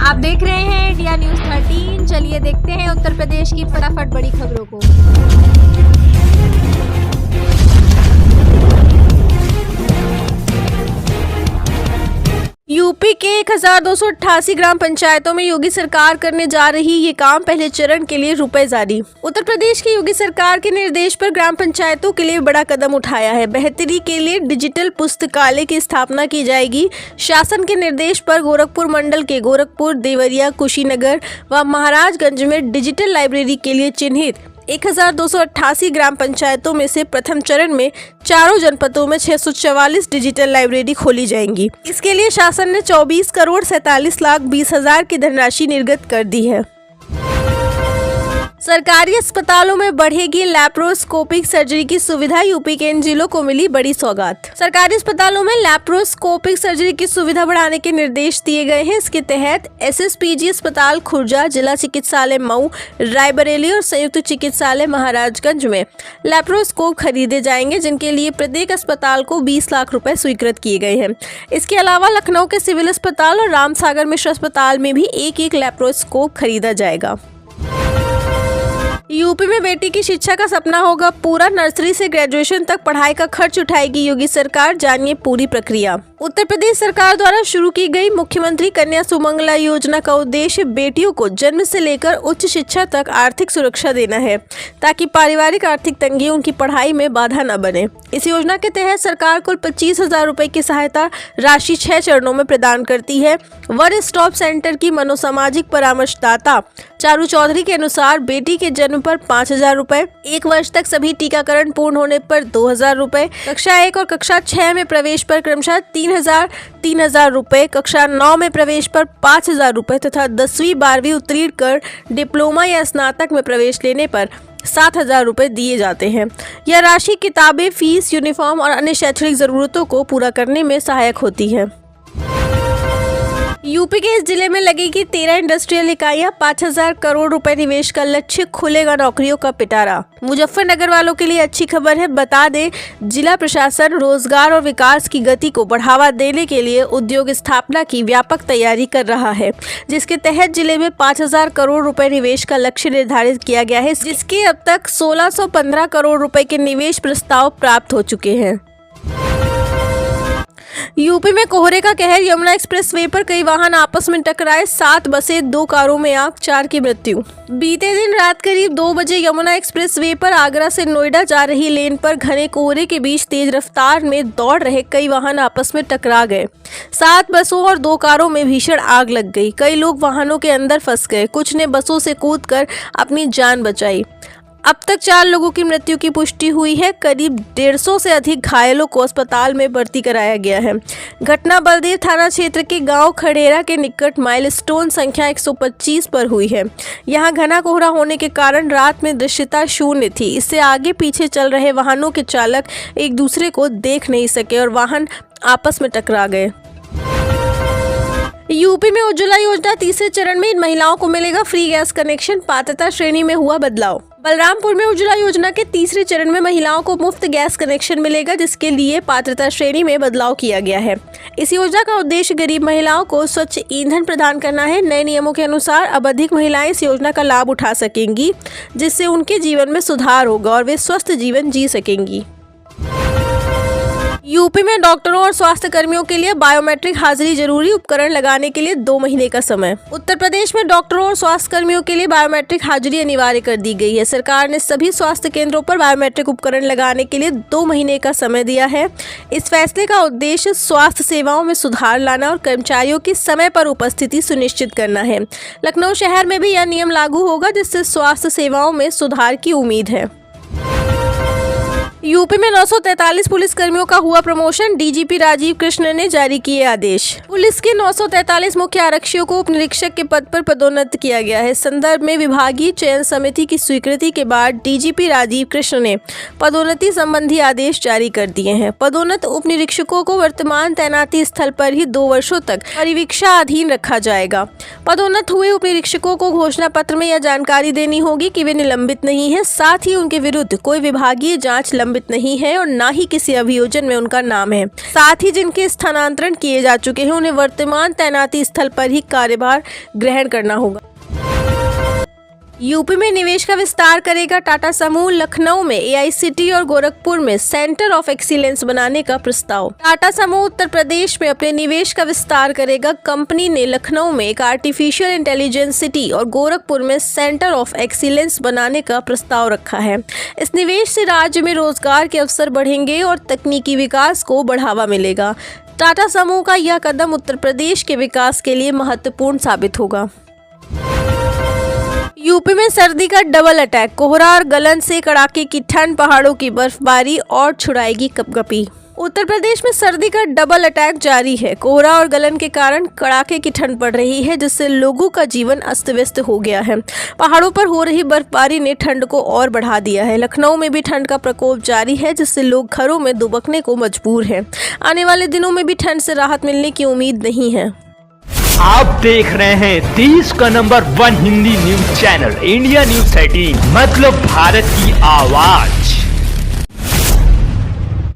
आप देख रहे हैं इंडिया न्यूज 13। चलिए देखते हैं उत्तर प्रदेश की फटाफट बड़ी खबरों को। यूपी के 1288 ग्राम पंचायतों में योगी सरकार करने जा रही ये काम, पहले चरण के लिए रुपए जारी। उत्तर प्रदेश की योगी सरकार के निर्देश पर ग्राम पंचायतों के लिए बड़ा कदम उठाया है। बेहतरी के लिए डिजिटल पुस्तकालय की स्थापना की जाएगी। शासन के निर्देश पर गोरखपुर मंडल के गोरखपुर, देवरिया, कुशीनगर व महाराजगंज में डिजिटल लाइब्रेरी के लिए चिन्हित 1288 ग्राम पंचायतों में से प्रथम चरण में चारों जनपदों में 644 डिजिटल लाइब्रेरी खोली जाएंगी। इसके लिए शासन ने 24 करोड़ 47 लाख 20 हजार की धनराशि निर्गत कर दी है। सरकारी अस्पतालों में बढ़ेगी लैप्रोस्कोपिक सर्जरी की सुविधा, यूपी के इन जिलों को मिली बड़ी सौगात। सरकारी अस्पतालों में लैप्रोस्कोपिक सर्जरी की सुविधा बढ़ाने के निर्देश दिए गए हैं। इसके तहत SSPG अस्पताल खुर्जा, जिला चिकित्सालय मऊ, रायबरेली और संयुक्त चिकित्सालय महाराजगंज में लैप्रोस्कोप खरीदे जाएंगे, जिनके लिए प्रत्येक अस्पताल को 20 लाख रुपए स्वीकृत किए गए हैं। इसके अलावा लखनऊ के सिविल अस्पताल और रामसागर मिश्र अस्पताल में भी एक लैप्रोस्कोप खरीदा जाएगा। यूपी में बेटी की शिक्षा का सपना होगा पूरा, नर्सरी से ग्रेजुएशन तक पढ़ाई का खर्च उठाएगी योगी सरकार, जानिए पूरी प्रक्रिया। उत्तर प्रदेश सरकार द्वारा शुरू की गई मुख्यमंत्री कन्या सुमंगला योजना का उद्देश्य बेटियों को जन्म से लेकर उच्च शिक्षा तक आर्थिक सुरक्षा देना है, ताकि पारिवारिक आर्थिक तंगी उनकी पढ़ाई में बाधा न बने। इस योजना के तहत सरकार कुल 25,000 रुपए की सहायता राशि 6 चरणों में प्रदान करती है। वन स्टॉप सेंटर की मनोसामाजिक परामर्शदाता चारू चौधरी के अनुसार बेटी के जन्म पर 5,000 रुपए, 1 वर्ष तक सभी टीकाकरण पूर्ण होने पर 2,000 रुपए, कक्षा 1 और कक्षा 6 में प्रवेश पर क्रमशः 3,000 रुपए, कक्षा 9 में प्रवेश पर 5,000 रुपए तथा 10वीं 12वीं उत्तीर्ण कर डिप्लोमा या स्नातक में प्रवेश लेने पर 7,000 रुपए दिए जाते हैं। यह राशि किताबें, फीस, यूनिफॉर्म और अन्य शैक्षणिक जरूरतों को पूरा करने में सहायक होती है। यूपी के इस जिले में लगेगी 13 इंडस्ट्रियल इकाइयां, 5,000 करोड़ रुपए निवेश का लक्ष्य, खुलेगा नौकरियों का पिटारा। मुजफ्फरनगर वालों के लिए अच्छी खबर है। बता दें, जिला प्रशासन रोजगार और विकास की गति को बढ़ावा देने के लिए उद्योग स्थापना की व्यापक तैयारी कर रहा है, जिसके तहत जिले में 5,000 करोड़ रुपए निवेश का लक्ष्य निर्धारित किया गया है, जिसके अब तक 1,615 करोड़ रुपए के निवेश प्रस्ताव प्राप्त हो चुके हैं। यूपी में कोहरे का कहर, यमुना एक्सप्रेस वे पर कई वाहन आपस में टकराए, 7 बसें 2 कारों में आग, 4 की मृत्यु। बीते दिन रात करीब 2 बजे यमुना एक्सप्रेस वे पर आगरा से नोएडा जा रही लेन पर घने कोहरे के बीच तेज रफ्तार में दौड़ रहे कई वाहन आपस में टकरा गए। 7 बसों और 2 कारों में भीषण आग लग गई। कई लोग वाहनों के अंदर फंस गए, कुछ ने बसों से कूदकर अपनी जान बचाई। अब तक 4 लोगों की मृत्यु की पुष्टि हुई है। करीब 150 से अधिक घायलों को अस्पताल में भर्ती कराया गया है। घटना बलदेव थाना क्षेत्र के गांव खड़ेरा के निकट माइलस्टोन संख्या 125 पर हुई है। यहां घना कोहरा होने के कारण रात में दृश्यता शून्य थी। इससे आगे पीछे चल रहे वाहनों के चालक एक दूसरे को देख नहीं सके और वाहन आपस में टकरा गए। यूपी में उज्ज्वला योजना तीसरे चरण में इन महिलाओं को मिलेगा फ्री गैस कनेक्शन, पात्रता श्रेणी में हुआ बदलाव। बलरामपुर में उज्ज्वला योजना के तीसरे चरण में महिलाओं को मुफ्त गैस कनेक्शन मिलेगा, जिसके लिए पात्रता श्रेणी में बदलाव किया गया है। इस योजना का उद्देश्य गरीब महिलाओं को स्वच्छ ईंधन प्रदान करना है। नए नियमों के अनुसार अब अधिक महिलाएं इस योजना का लाभ उठा सकेंगी, जिससे उनके जीवन में सुधार होगा और वे स्वस्थ जीवन जी सकेंगी। यूपी में डॉक्टरों और स्वास्थ्य कर्मियों के लिए बायोमेट्रिक हाजिरी जरूरी, उपकरण लगाने के लिए 2 महीने का समय। उत्तर प्रदेश में डॉक्टरों और स्वास्थ्य कर्मियों के लिए बायोमेट्रिक हाजिरी अनिवार्य कर दी गई है। सरकार ने सभी स्वास्थ्य केंद्रों पर बायोमेट्रिक उपकरण लगाने के लिए 2 महीने का समय दिया है। इस फैसले का उद्देश्य स्वास्थ्य सेवाओं में सुधार लाना और कर्मचारियों की समय पर उपस्थिति सुनिश्चित करना है। लखनऊ शहर में भी यह नियम लागू होगा, जिससे स्वास्थ्य सेवाओं में सुधार की उम्मीद है। यूपी में 943 पुलिस कर्मियों का हुआ प्रमोशन, डीजीपी राजीव कृष्ण ने जारी किए आदेश। पुलिस के 943 मुख्य आरक्षियों को उप निरीक्षक के पद पर पदोन्नत किया गया है। संदर्भ में विभागीय चयन समिति की स्वीकृति के बाद डीजीपी राजीव कृष्ण ने पदोन्नति संबंधी आदेश जारी कर दिए हैं। पदोन्नत उप निरीक्षकों को वर्तमान तैनाती स्थल पर ही 2 वर्षों तक परिवीक्षाधीन रखा जाएगा। पदोन्नत हुए उप निरीक्षकों को घोषणा पत्र में यह जानकारी देनी होगी कि वे निलंबित नहीं है, साथ ही उनके विरुद्ध कोई विभागीय जाँच लंबित निलंबित नहीं है और न ही किसी अभियोजन में उनका नाम है। साथ ही जिनके स्थानांतरण किए जा चुके हैं उन्हें वर्तमान तैनाती स्थल पर ही कार्यभार ग्रहण करना होगा। यूपी में निवेश का विस्तार करेगा टाटा समूह, लखनऊ में एआईसीटी और गोरखपुर में सेंटर ऑफ एक्सीलेंस बनाने का प्रस्ताव। टाटा समूह उत्तर प्रदेश में अपने निवेश का विस्तार करेगा। कंपनी ने लखनऊ में एक आर्टिफिशियल इंटेलिजेंस सिटी और गोरखपुर में सेंटर ऑफ एक्सीलेंस बनाने का प्रस्ताव रखा है। इस निवेश से राज्य में रोजगार के अवसर बढ़ेंगे और तकनीकी विकास को बढ़ावा मिलेगा। टाटा समूह का यह कदम उत्तर प्रदेश के विकास के लिए महत्वपूर्ण साबित होगा। यूपी में सर्दी का डबल अटैक, कोहरा और गलन से कड़ाके की ठंड, पहाड़ों की बर्फबारी और छुड़ाएगी कपकपी। उत्तर प्रदेश में सर्दी का डबल अटैक जारी है। कोहरा और गलन के कारण कड़ाके की ठंड पड़ रही है, जिससे लोगों का जीवन अस्त व्यस्त हो गया है। पहाड़ों पर हो रही बर्फबारी ने ठंड को और बढ़ा दिया है। लखनऊ में भी ठंड का प्रकोप जारी है, जिससे लोग घरों में दुबकने को मजबूर हैं। आने वाले दिनों में भी ठंड से राहत मिलने की उम्मीद नहीं है। आप देख रहे हैं देश का number 1 Hindi news channel India news 13, मतलब भारत की आवाज।